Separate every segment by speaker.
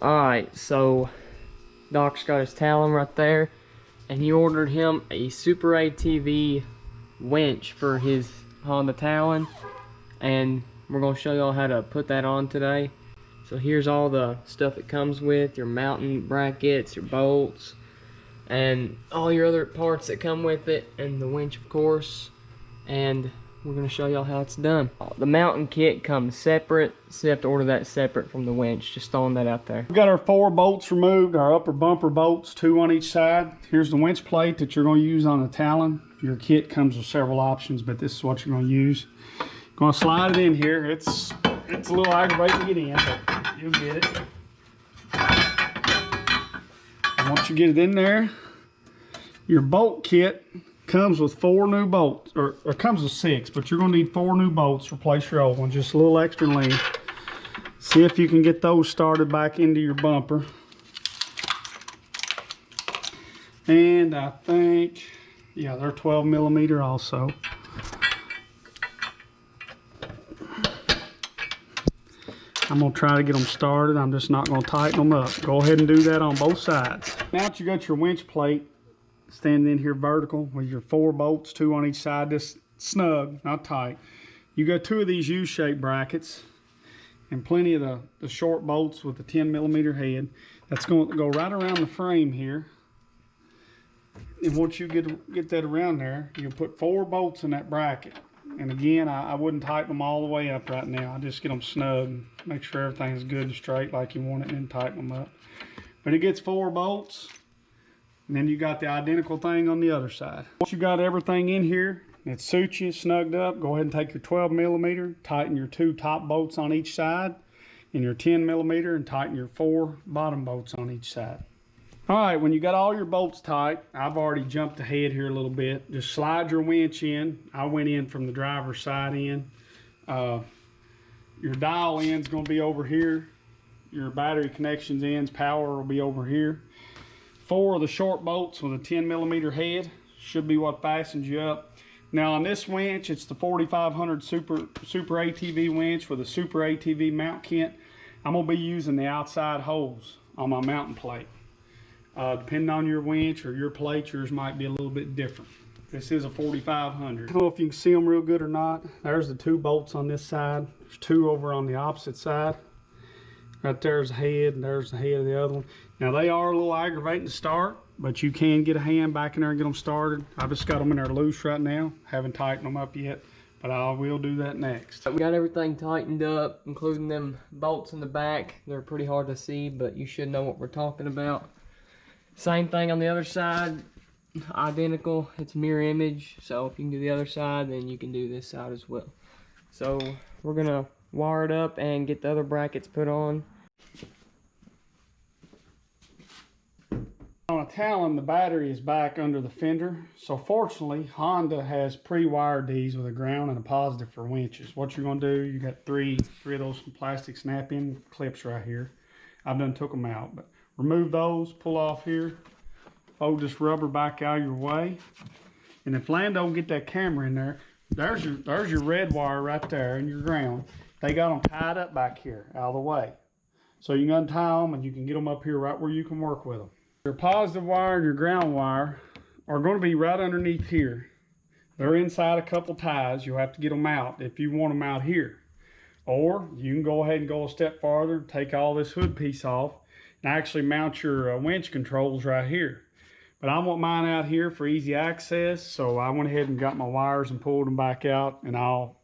Speaker 1: Alright, so Doc's got his Talon right there, and he ordered him a SuperATV winch for his Honda Talon, and we're going to show y'all how to put that on today. So here's all the stuff it comes with, your mounting brackets, your bolts, and all your other parts that come with it, and the winch of course, and we're going to show y'all how it's done. The mounting kit comes separate, so you have to order that separate from the winch. Just throwing that out there.
Speaker 2: We've got our 4 bolts removed, our upper bumper bolts, 2 on each side. Here's the winch plate that you're going to use on the Talon. Your kit comes with several options, but this is what you're going to use. Going to slide it in here. It's a little aggravating to get in, but you'll get it. And once you get it in there, your bolt kit comes with 4 new bolts, or comes with 6, but you're going to need 4 new bolts to replace your old one, just a little extra length. See if you can get those started back into your bumper. And I think, yeah, they're 12 millimeter also. I'm going to try to get them started. I'm just not going to tighten them up. Go ahead and do that on both sides. Now that you got your winch plate standing in here vertical with your 4 bolts, 2 on each side, just snug, not tight. You got 2 of these U-shaped brackets and plenty of the short bolts with the 10 millimeter head. That's going to go right around the frame here. And once you get that around there, you'll put 4 bolts in that bracket. And again, I wouldn't tighten them all the way up right now. I just get them snug, make sure everything's good and straight like you want it, and then tighten them up. But it gets 4 bolts. And then you got the identical thing on the other side. Once you got everything in here that suits you, snugged up, go ahead and take your 12 millimeter, tighten your 2 top bolts on each side, and your 10 millimeter, and tighten your 4 bottom bolts on each side. All right, when you got all your bolts tight, I've already jumped ahead here a little bit. Just slide your winch in. I went in from the driver's side in. Your dial end's gonna be over here. Your battery connections ends, power will be over here. 4 of the short bolts with a 10 millimeter head should be what fastens you up. Now on this winch, it's the 4500 SuperATV winch with a SuperATV mount kit. I'm gonna be using the outside holes on my mounting plate. Depending on your winch or your plate, yours might be a little bit different. This is a 4500. I don't know if you can see them real good or not. There's the 2 bolts on this side. There's 2 over on the opposite side. Right there's the head, and there's the head of the other one. Now they are a little aggravating to start, but you can get a hand back in there and get them started. I've just got them in there loose right now. Haven't tightened them up yet, but I will do that next.
Speaker 1: We got everything tightened up, including them bolts in the back. They're pretty hard to see, but you should know what we're talking about. Same thing on the other side, identical. It's mirror image, so if you can do the other side, then you can do this side as well. So we're gonna wire it up and get the other brackets put on.
Speaker 2: On a Talon, the battery is back under the fender. So fortunately, Honda has pre-wired these with a ground and a positive for winches. What you're gonna do, you got three of those plastic snap-in clips right here. I've done took them out, but remove those, pull off here, fold this rubber back out of your way. And if Lando can get that camera in there, there's your red wire right there and your ground. They got them tied up back here, out of the way. So you can untie them and you can get them up here right where you can work with them. Your positive wire and your ground wire are going to be right underneath here. They're inside a couple ties. You'll have to get them out if you want them out here. Or you can go ahead and go a step farther, take all this hood piece off, and actually mount your winch controls right here. But I want mine out here for easy access, so I went ahead and got my wires and pulled them back out, and I'll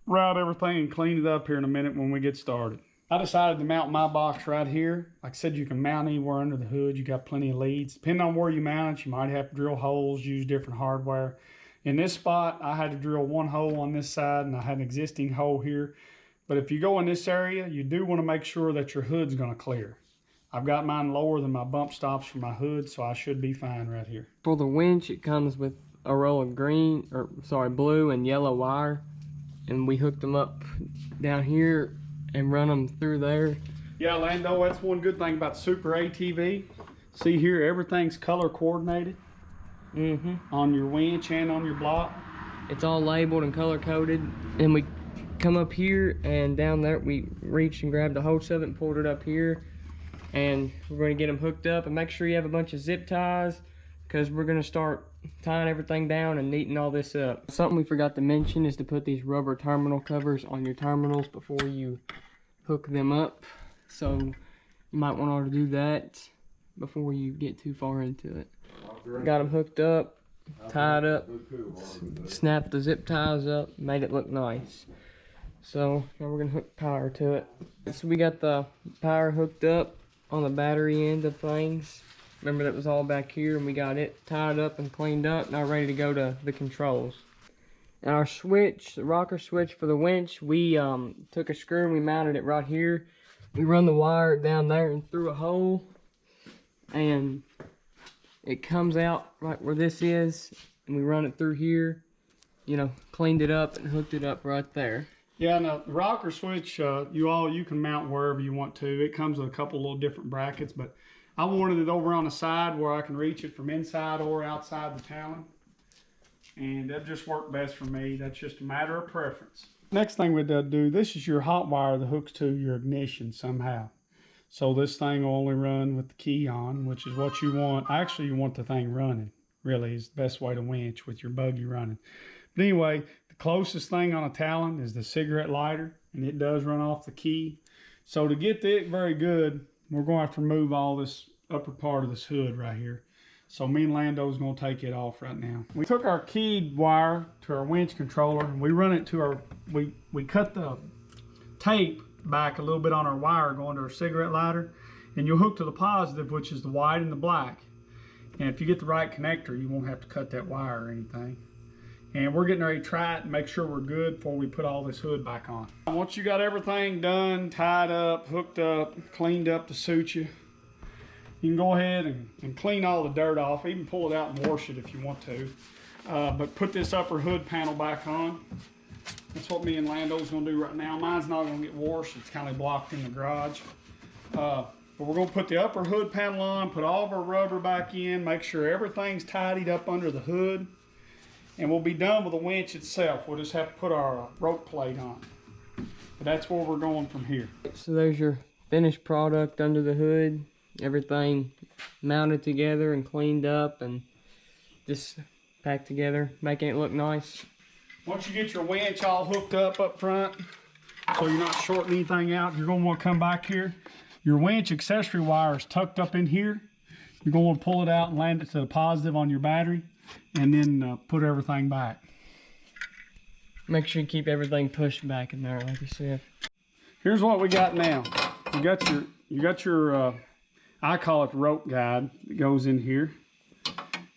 Speaker 2: route everything and clean it up here in a minute when we get started. I decided to mount my box right here. Like I said, you can mount anywhere under the hood. You got plenty of leads. Depending on where you mount it, you might have to drill holes, use different hardware. In this spot, I had to drill 1 hole on this side, and I had an existing hole here. But if you go in this area, you do want to make sure that your hood's going to clear. I've got mine lower than my bump stops for my hood, so I should be fine right here.
Speaker 1: For the winch, it comes with a roll of blue and yellow wire, and we hooked them up down here and run them through there.
Speaker 2: Yeah, Lando, that's one good thing about SuperATV. See here, everything's color coordinated on your winch and on your block.
Speaker 1: It's all labeled and color coded, and we come up here and down there we reached and grabbed a hold of it and pulled it up here, and we're going to get them hooked up, and make sure you have a bunch of zip ties, because we're going to start tying everything down and neating all this up. Something we forgot to mention is to put these rubber terminal covers on your terminals before you hook them up. So you might want to do that before you get too far into it. Got them hooked up, tied up, snapped the zip ties up, made it look nice. So now we're gonna hook power to it. So we got the power hooked up on the battery end of things. Remember, that was all back here, and we got it tied up and cleaned up, now ready to go to the controls. And our switch, the rocker switch for the winch, we took a screw and we mounted it right here. We run the wire down there and through a hole, and it comes out right where this is, and we run it through here. You know, cleaned it up and hooked it up right there.
Speaker 2: Yeah, now the rocker switch, you can mount wherever you want to. It comes with a couple little different brackets, but I wanted it over on the side where I can reach it from inside or outside the Talon. And that just worked best for me. That's just a matter of preference. Next thing we'd do, this is your hot wire that hooks to your ignition somehow. So this thing will only run with the key on, which is what you want. Actually, you want the thing running, really, is the best way to winch, with your buggy running. But anyway, the closest thing on a Talon is the cigarette lighter, and it does run off the key. So to get it very good, we're going to have to remove all this upper part of this hood right here. So me and Lando's going to take it off right now. We took our keyed wire to our winch controller, and we run it to our, we cut the tape back a little bit on our wire going to our cigarette lighter, and you'll hook to the positive, which is the white and the black. And if you get the right connector, you won't have to cut that wire or anything. And we're getting ready to try it and make sure we're good before we put all this hood back on. Once you got everything done, tied up, hooked up, cleaned up to suit you, you can go ahead and clean all the dirt off, even pull it out and wash it if you want to. But put this upper hood panel back on. That's what me and Lando's gonna do right now. Mine's not gonna get washed, it's kind of blocked in the garage. But we're gonna put the upper hood panel on, put all of our rubber back in, make sure everything's tidied up under the hood, and we'll be done with the winch itself. We'll just have to put our rope plate on. But that's where we're going from here.
Speaker 1: So there's your finished product under the hood. Everything mounted together and cleaned up and just packed together, making it look nice.
Speaker 2: Once you get your winch all hooked up front, so you're not shorting anything out, you're going to want to come back here. Your winch accessory wire is tucked up in here. You're going to pull it out and land it to the positive on your battery, and then put everything back.
Speaker 1: Make sure you keep everything pushed back in there, like you said.
Speaker 2: Here's what we got now. You got your I call it rope guide that goes in here.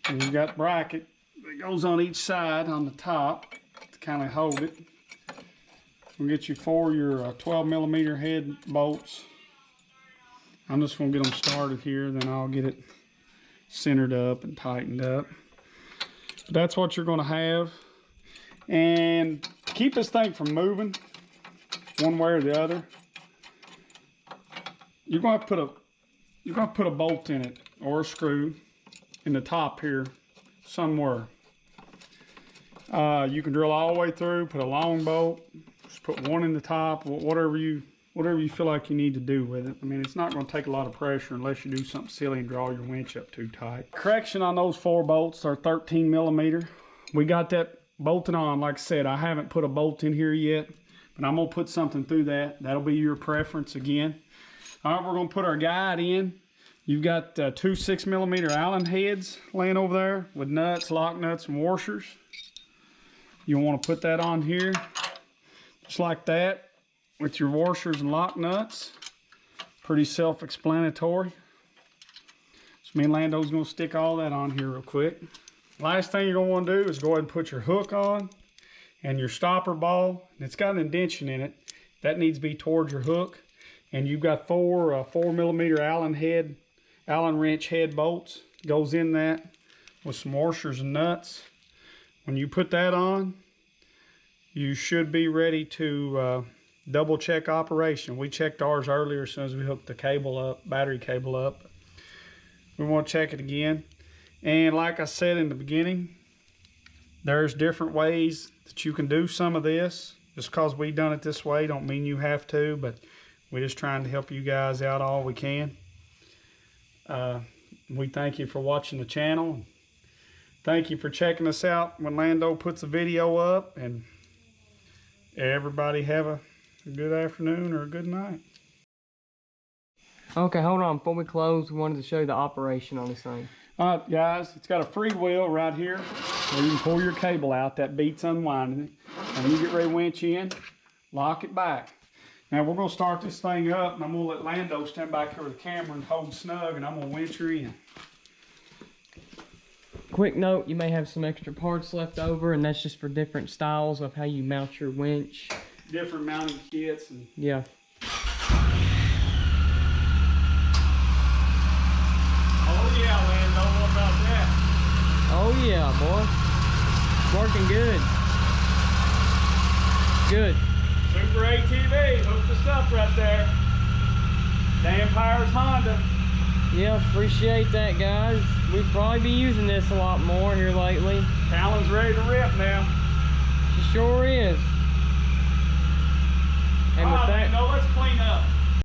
Speaker 2: And you've got bracket that goes on each side on the top to kind of hold it. We'll get you your 12 millimeter head bolts. I'm just gonna get them started here, then I'll get it centered up and tightened up. But that's what you're gonna have. And to keep this thing from moving one way or the other, you're gonna have to put a bolt in it, or a screw in the top here somewhere. You can drill all the way through, put a long bolt, just put one in the top, whatever you feel like you need to do with it. I mean, it's not going to take a lot of pressure unless you do something silly and draw your winch up too tight. Correction on those 4 bolts are 13 millimeter. We got that bolted on. Like I said, I haven't put a bolt in here yet, but I'm going to put something through that. That'll be your preference again. All right, we're going to put our guide in. You've got 2 6mm Allen heads laying over there with nuts, lock nuts, and washers. You'll want to put that on here, just like that, with your washers and lock nuts. Pretty self-explanatory. So me and Lando's going to stick all that on here real quick. Last thing you're going to want to do is go ahead and put your hook on and your stopper ball. And it's got an indention in it. That needs to be towards your hook. And you've got 4 4mm Allen wrench head bolts. Goes in that with some washers and nuts. When you put that on, you should be ready to double check operation. We checked ours earlier as soon as we hooked the cable up, battery cable up. We want to check it again. And like I said in the beginning, there's different ways that you can do some of this. Just because we done it this way don't mean you have to, but we're just trying to help you guys out all we can. We thank you for watching the channel. Thank you for checking us out when Lando puts a video up. And everybody have a good afternoon or a good night.
Speaker 1: Okay, hold on. Before we close, we wanted to show you the operation on this thing.
Speaker 2: All right, guys, it's got a free wheel right here where you can pull your cable out. That beats unwinding it. And you get ready to winch in, lock it back. Now we're going to start this thing up, and I'm going to let Lando stand back here with the camera and hold snug, and I'm going to winch her in.
Speaker 1: Quick note, you may have some extra parts left over, and that's just for different styles of how you mount your winch.
Speaker 2: Different mounting kits. And
Speaker 1: yeah.
Speaker 2: oh yeah, Lando, what about that?
Speaker 1: Oh yeah, boy. Working good. Good.
Speaker 2: SuperATV, hooked us up right there. Damn Powers Honda.
Speaker 1: Yeah, appreciate that, guys. We'll probably be using this a lot more here lately.
Speaker 2: Talon's ready to rip now.
Speaker 1: She sure is.